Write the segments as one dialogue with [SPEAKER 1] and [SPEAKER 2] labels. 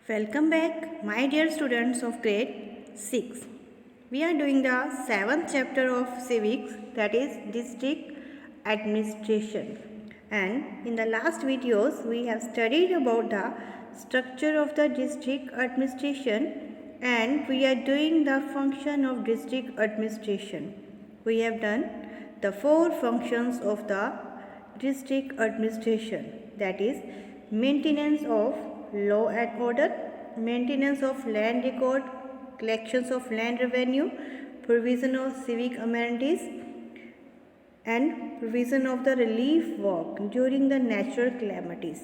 [SPEAKER 1] Welcome back, my dear students of grade 6. We are doing the 7th chapter of civics, that is district administration. And in the last videos, we have studied about the structure of the district administration, and we are doing the function of district administration. We have done the 4 functions of the district administration, that is maintenance of law and order, maintenance of land record, collections of land revenue, provision of civic amenities, and provision of the relief work during the natural calamities.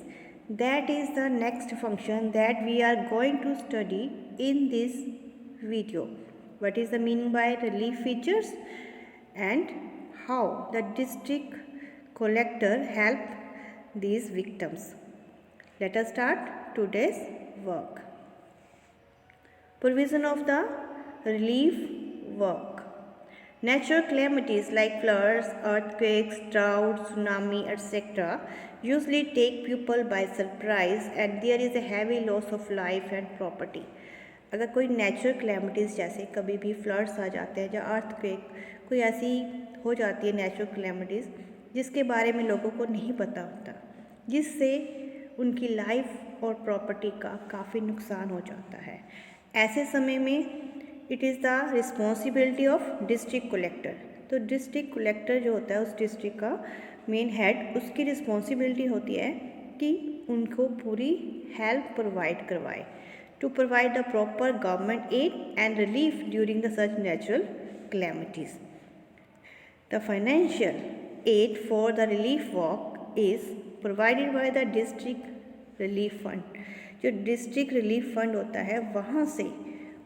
[SPEAKER 1] That is the next function that we are going to study in this video. What is the meaning by relief features and how the district collector help these victims. Let us start today's work. Provision of the relief work. Natural calamities like floods, earthquakes, droughts, tsunami, etc. usually take people by surprise and there is a heavy loss of life and property. अगर कोई natural calamities जैसे कभी भी floods आ जाते हैं या earthquake कोई ऐसी हो जाती है नेचुरल क्लैमिटीज़ जिसके बारे में लोगों को नहीं पता होता, जिससे उनकी लाइफ और प्रॉपर्टी का काफ़ी नुकसान हो जाता है। ऐसे समय में it is the responsibility of district collector. तो डिस्ट्रिक्ट कलेक्टर जो होता है उस डिस्ट्रिक्ट का मेन हेड, उसकी रिस्पॉन्सिबिलिटी होती है कि उनको पूरी हेल्प प्रोवाइड करवाए, to provide the proper government aid and relief during the such natural calamities. The financial aid for the relief work is provided by the district relief fund. जो district relief fund होता है वहाँ से,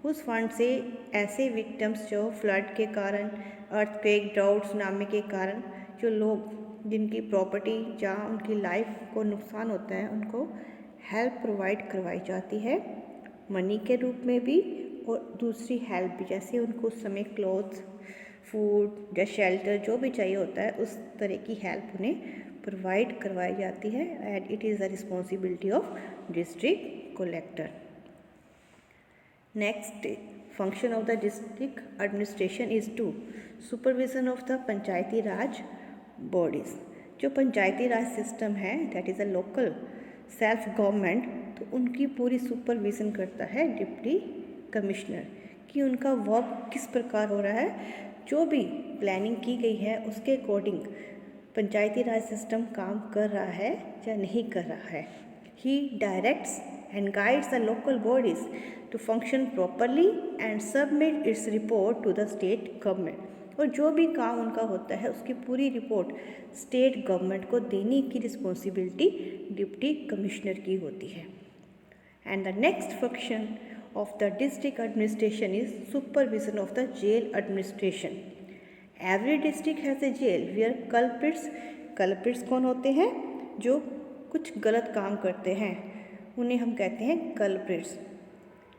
[SPEAKER 1] उस fund से ऐसे victims जो flood के कारण, अर्थक्वेक, ड्राउट, सुनामी के कारण जो लोग जिनकी प्रॉपर्टी या उनकी लाइफ को नुकसान होता है उनको हेल्प प्रोवाइड करवाई जाती है, मनी के रूप में भी और दूसरी हेल्प भी, जैसे उनको उस समय क्लोथ्स, फूड या शेल्टर जो भी चाहिए होता है उस तरह की हेल्प उन्हें प्रोवाइड करवाई जाती है and it is the responsibility of district collector. Next function of the district administration is to supervision of the panchayati raj bodies. जो पंचायती राज सिस्टम है that is a local self government, तो उनकी पूरी सुपरविज़न करता है डिप्टी कमिश्नर कि उनका वर्क किस प्रकार हो रहा है, जो भी प्लानिंग की गई है उसके अकॉर्डिंग पंचायती राज सिस्टम काम कर रहा है या नहीं कर रहा है। He directs and guides the local bodies to function properly and submit its report to the state government. और जो भी काम उनका होता है उसकी पूरी रिपोर्ट स्टेट गवर्नमेंट को देने की रिस्पॉन्सिबिलिटी डिप्टी कमिश्नर की होती है। And the next function of the district administration is supervision of the jail administration. Every district has a jail where culprits कौन होते हैं, जो कुछ गलत काम करते हैं उन्हें हम कहते हैं culprits,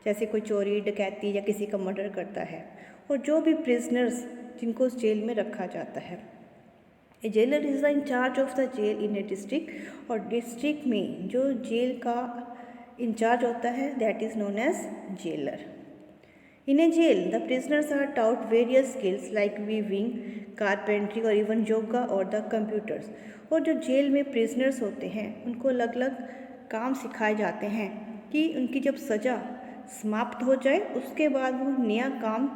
[SPEAKER 1] जैसे कोई चोरी, डकैती या किसी का मर्डर करता है, और जो भी प्रिजनर्स जिनको उस जेल में रखा जाता है। A jailer is the in charge of the jail in a district, और डिस्ट्रिक्ट में जो जेल का इंचार्ज होता है that is known as jailer. In a jail the prisoners are taught various skills like weaving, carpentry और even yoga और the computers. और जो जेल में प्रिजनर्स होते हैं उनको अलग अलग काम सिखाए जाते हैं कि उनकी जब सज़ा समाप्त हो जाए उसके बाद वो नया काम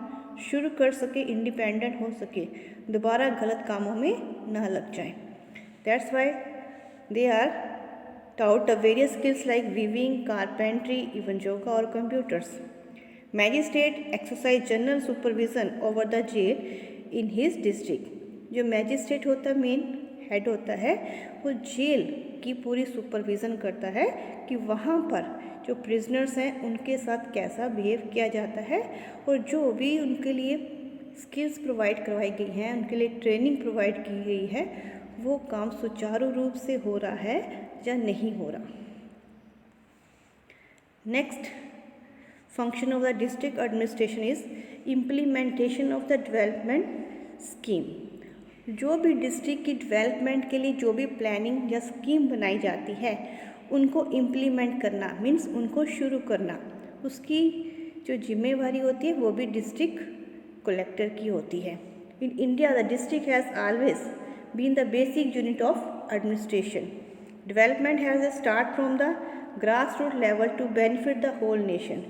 [SPEAKER 1] शुरू कर सके, इंडिपेंडेंट हो सके, दोबारा गलत कामों में ना लग जाए। That's why they are taught the various skills like weaving, carpentry, even yoga or computers. Magistrate exercise general supervision over the jail in his district. जो मैजिस्ट्रेट होता है, मेन हेड होता है, वो जेल की पूरी सुपरविज़न करता है कि वहाँ पर जो प्रिजनर्स हैं उनके साथ कैसा बिहेव किया जाता है, और जो भी उनके लिए स्किल्स प्रोवाइड करवाई गई हैं, उनके लिए ट्रेनिंग प्रोवाइड की गई है, वो काम सुचारू रूप से हो रहा है या नहीं हो रहा। Next function of the district administration is implementation of the development scheme. जो भी डिस्ट्रिक्ट की डेवलपमेंट के लिए जो भी प्लानिंग या स्कीम बनाई जाती है उनको इम्प्लीमेंट करना मीन्स उनको शुरू करना, उसकी जो जिम्मेवारी होती है वो भी डिस्ट्रिक्ट कलेक्टर की होती है। In India the district has always been the basic unit of administration. Development has start from the grass root level to benefit the whole nation.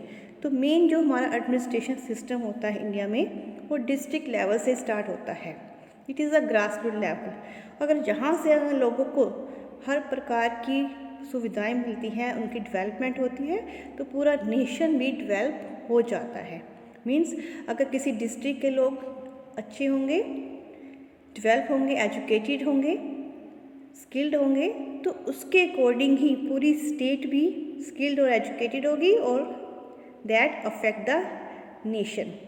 [SPEAKER 1] तो मेन जो हमारा एडमिनिस्ट्रेशन सिस्टम होता है इंडिया में वो डिस्ट्रिक्ट लेवल से start होता है। It is a grass root level. अगर जहाँ से अगर लोगों को हर प्रकार की सुविधाएं मिलती हैं, उनकी डेवलपमेंट होती है, तो पूरा नेशन भी डेवलप हो जाता है। मीन्स अगर किसी डिस्ट्रिक्ट के लोग अच्छे होंगे, डेवलप होंगे, एजुकेटेड होंगे, स्किल्ड होंगे, तो उसके अकॉर्डिंग ही पूरी स्टेट भी स्किल्ड और एजुकेटेड होगी और that affect the nation.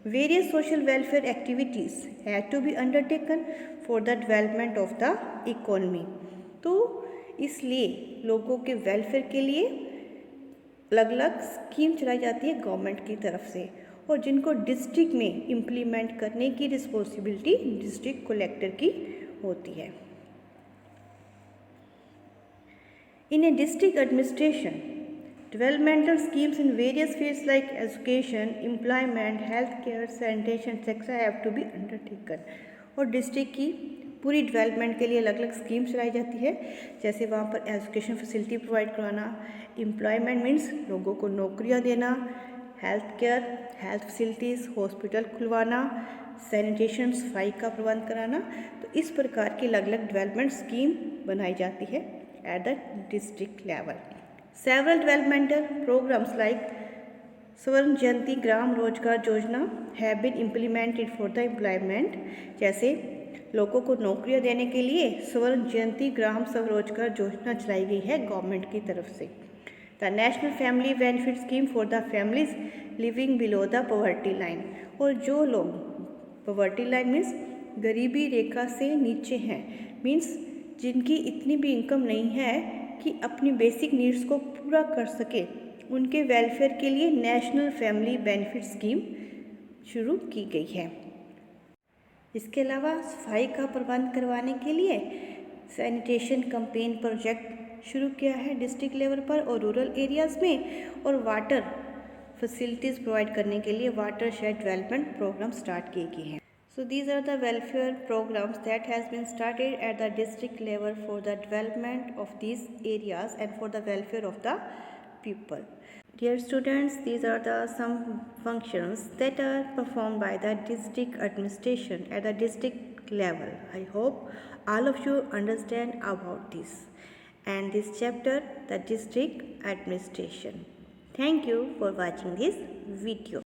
[SPEAKER 1] Various social welfare activities had to be undertaken for the development of the economy। तो इसलिए लोगों के वेलफेयर के लिए अलग अलग स्कीम चलाई जाती है गवर्नमेंट की तरफ से, और जिनको डिस्ट्रिक्ट में इम्प्लीमेंट करने की रिस्पॉन्सिबिलिटी डिस्ट्रिक्ट कलेक्टर की होती है। In a district administration, developmental schemes in various fields like education, employment, healthcare, sanitation, etc. have to be undertaken। और डिस्ट्रिक्ट की पूरी डेवलपमेंट के लिए अलग अलग स्कीम चलाई जाती है, जैसे वहाँ पर एजुकेशन फैसिलिटी प्रोवाइड कराना, एम्प्लॉयमेंट मीन्स लोगों को नौकरियाँ देना, health care, health facilities, hospital खुलवाना, सैनिटेशन सफाई का प्रबंध कराना। तो इस प्रकार की अलग अलग डेवलपमेंट स्कीम बनाई जाती है at the district level. Several developmental programs like स्वर्ण जयंती ग्राम रोजगार योजना have been implemented for the employment। जैसे लोगों को नौकरियां देने के लिए स्वर्ण जयंती ग्राम स्वरोजगार योजना चलाई गई है गवर्नमेंट की तरफ से। The national family benefit scheme for the families living below the poverty line. और जो लोग पॉवर्टी लाइन मीन्स गरीबी रेखा से नीचे हैं, मीन्स जिनकी इतनी भी इनकम नहीं है कि अपनी बेसिक नीड्स को पूरा कर सके, उनके वेलफेयर के लिए नेशनल फैमिली बेनिफिट स्कीम शुरू की गई है। इसके अलावा सफाई का प्रबंध करवाने के लिए सैनिटेशन कैंपेन प्रोजेक्ट शुरू किया है डिस्ट्रिक्ट लेवल पर और रूरल एरियाज़ में, और वाटर फैसिलिटीज़ प्रोवाइड करने के लिए watershed development programme start किए गए हैं। So these are the welfare programs that has been started at the district level for the development of these areas and for the welfare of the people. Dear students, these are the some functions that are performed by the district administration at the district level. I hope all of you understand about this and this chapter, the district administration. Thank you for watching this video.